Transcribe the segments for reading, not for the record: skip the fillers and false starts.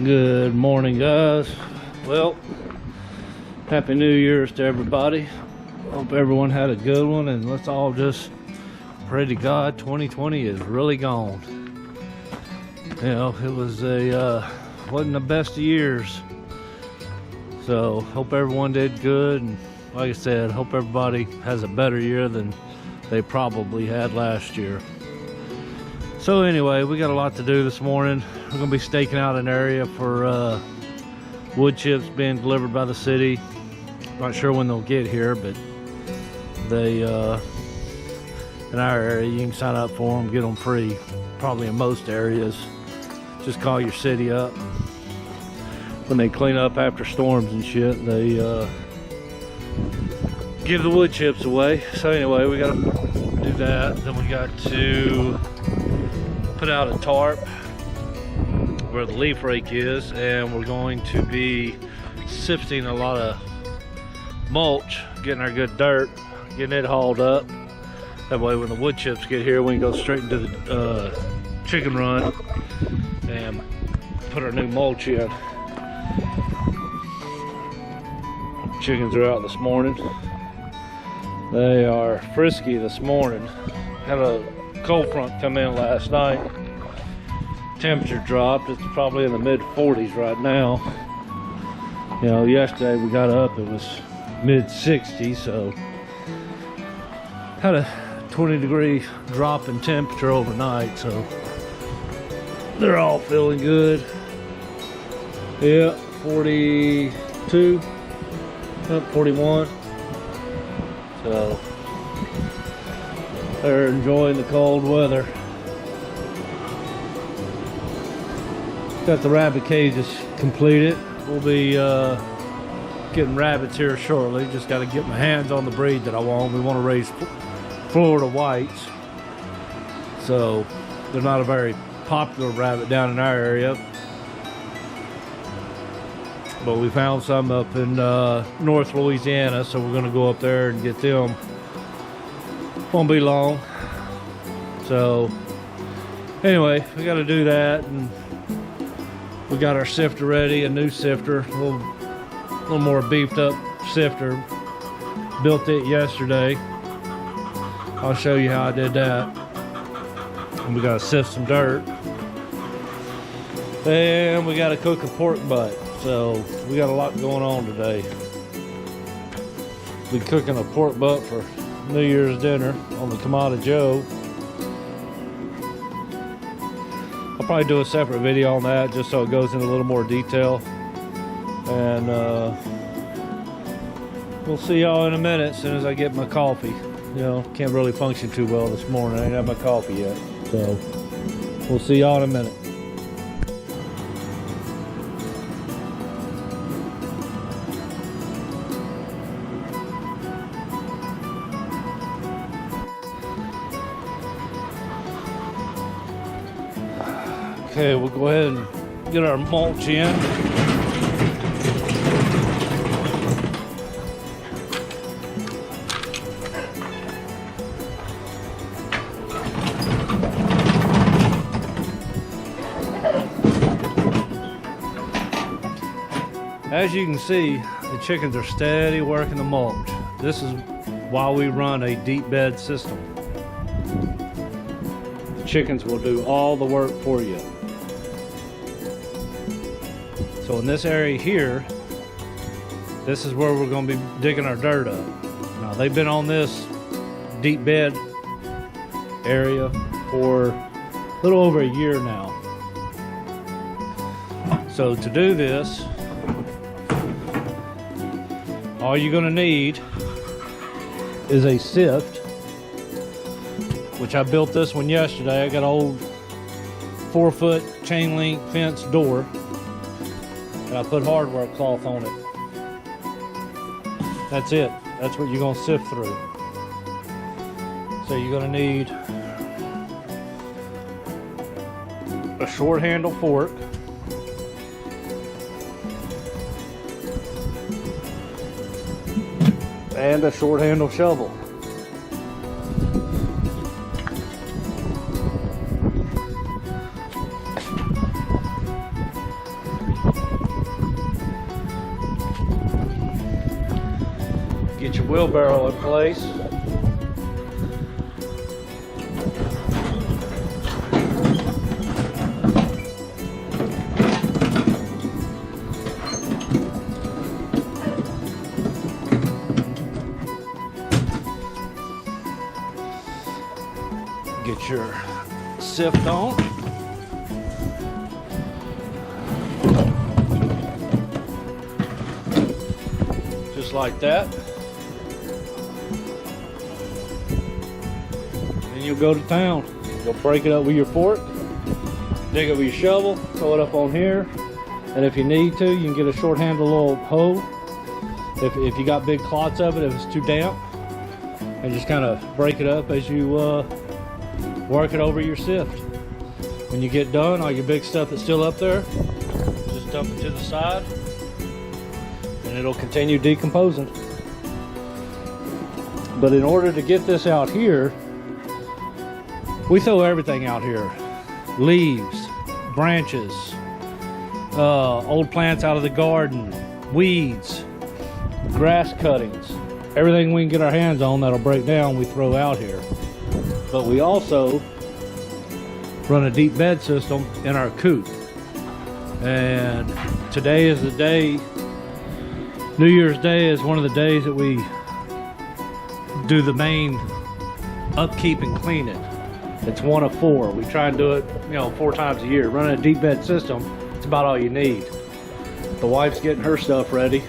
Good morning, guys. Well, happy New Year's to everybody. Hope everyone had a good one, and let's all just pray to God 2020 is really gone. You know, it was wasn't the best of years, so hope everyone did good, and like I said, hope everybody has a better year than they probably had last year. So anyway, we got a lot to do this morning. We're gonna be staking out an area for wood chips being delivered by the city. Not sure when they'll get here, but they in our area you can sign up for them, get them free. Probably in most areas, just call your city up. When they clean up after storms and shit, they give the wood chips away. So anyway, we gotta do that. Then we got to put out a tarp where the leaf rake is, and we're going to be sifting a lot of mulch, getting our good dirt, getting it hauled up. That way when the wood chips get here, we can go straight into the chicken run and put our new mulch in. Chickens are out this morning. They are frisky this morning. Had a cold front come in last night. Temperature dropped. It's probably in the mid 40s right now. You know, yesterday we got up, it was mid 60s, so had a 20-degree drop in temperature overnight, so they're all feeling good. Yeah, 42, up 41. So they're enjoying the cold weather. Got the rabbit cages completed. We'll be getting rabbits here shortly. Just got to get my hands on the breed that I want. We want to raise Florida whites, so they're not a very popular rabbit down in our area, but we found some up in North Louisiana, so we're going to go up there and get them. Won't be long. So anyway, we got to do that, and we got our sifter ready, a new sifter, a little more beefed up sifter. Built it yesterday. I'll show you how I did that. And we got to sift some dirt, and we got to cook a pork butt. So we got a lot going on today. Be cooking a pork butt for New Year's dinner on the Kamada Joe. I'll probably do a separate video on that just so it goes into a little more detail. And we'll see y'all in a minute as soon as I get my coffee. You know, can't really function too well this morning. I ain't had my coffee yet. So we'll see y'all in a minute. Okay, we'll go ahead and get our mulch in. As you can see, the chickens are steady working the mulch. This is why we run a deep bed system. The chickens will do all the work for you. So in this area here, this is where we're going to be digging our dirt up. Now they've been on this deep bed area for a little over a year now. So to do this, all you're going to need is a sift, which I built this one yesterday. I got an old 4-foot chain link fence door, and I put hardware cloth on it. That's it. That's what you're going to sift through. So you're going to need a short handle fork, and a short handle shovel. wheelbarrow in place. Get your sift on. Just like that. Then you'll go to town. You'll break it up with your fork, dig it with your shovel, throw it up on here, and if you need to, you can get a short handle little hoe. If you got big clots of it, if it's too damp, and just kind of break it up as you work it over your sift. When you get done, all your big stuff that's still up there, just dump it to the side, and it'll continue decomposing. But in order to get this out here, we throw everything out here. Leaves, branches, old plants out of the garden, weeds, grass cuttings, everything we can get our hands on that'll break down, we throw out here. But we also run a deep bed system in our coop. And today is the day, New Year's Day is one of the days that we do the main upkeep and clean it. It's one of 4. We try and do it, 4 times a year. Running a deep bed system, it's about all you need. The wife's getting her stuff ready.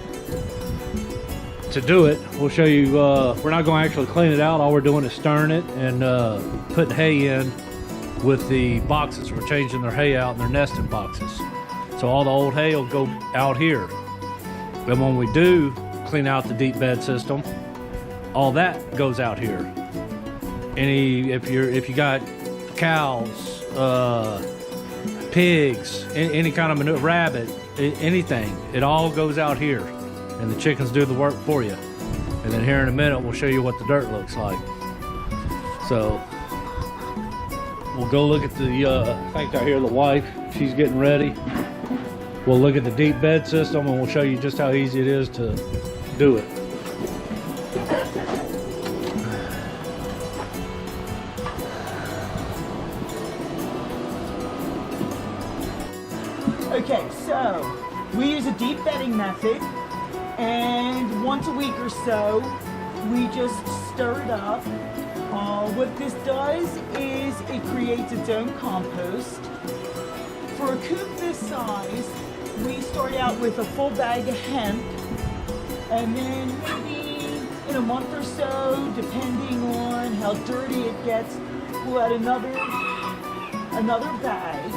To do it, we'll show you, we're not going to actually clean it out. All we're doing is stirring it and putting hay in with the boxes. We're changing their hay out in their nesting boxes. So all the old hay will go out here. Then when we do clean out the deep bed system, all that goes out here. If you got cows, pigs, any kind of manure, rabbit, anything, it all goes out here. And the chickens do the work for you. And then here in a minute, we'll show you what the dirt looks like. So, we'll go look at the, I think I hear the wife, she's getting ready. We'll look at the deep bed system and we'll show you just how easy it is to do it. Okay, so we use a deep bedding method. And once a week or so, we just stir it up. What this does is it creates its own compost. For a coop this size, we start out with a full bag of hemp, and then maybe in a month or so, depending on how dirty it gets, we'll add another bag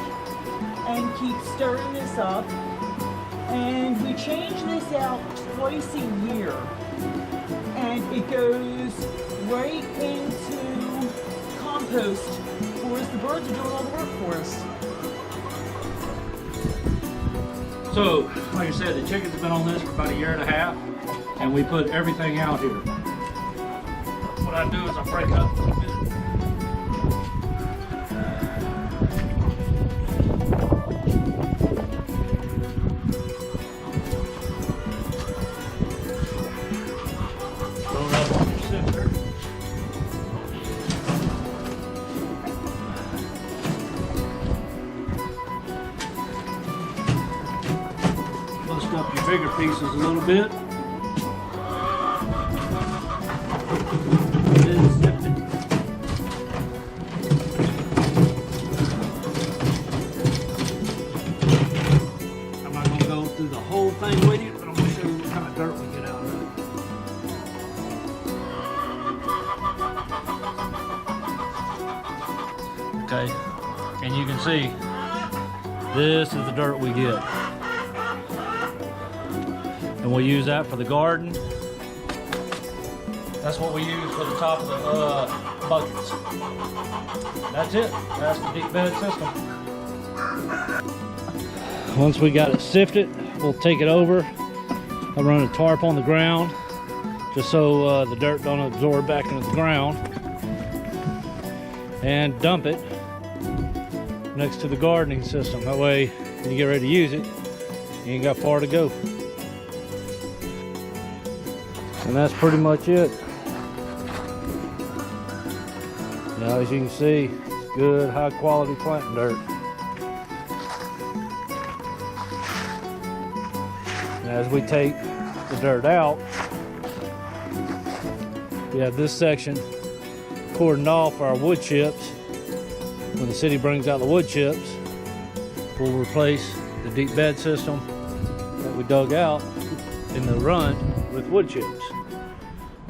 and keep stirring this up. And we change this out twice a year, and it goes right into compost for us. The birds are doing all the work for us. So, like I said, the chickens have been on this for about 1.5 years, and we put everything out here. What I do is I break it up a little bit. Up your bigger pieces a little bit. Then sift it. I'm not going to go through the whole thing with you, but I'm going to show you what kind of dirt we get out of it. Okay, and you can see this is the dirt we get. And we'll use that for the garden. That's what we use for the top of the buckets. That's it. That's the deep bed system. Once we got it sifted, we'll take it over. I'll run a tarp on the ground just so the dirt don't absorb back into the ground. And dump it next to the gardening system. That way, when you get ready to use it, you ain't got far to go. And that's pretty much it. Now, as you can see, it's good, high quality planting dirt. And as we take the dirt out, we have this section cordoned off for our wood chips. When the city brings out the wood chips, we'll replace the deep bed system that we dug out in the run with wood chips.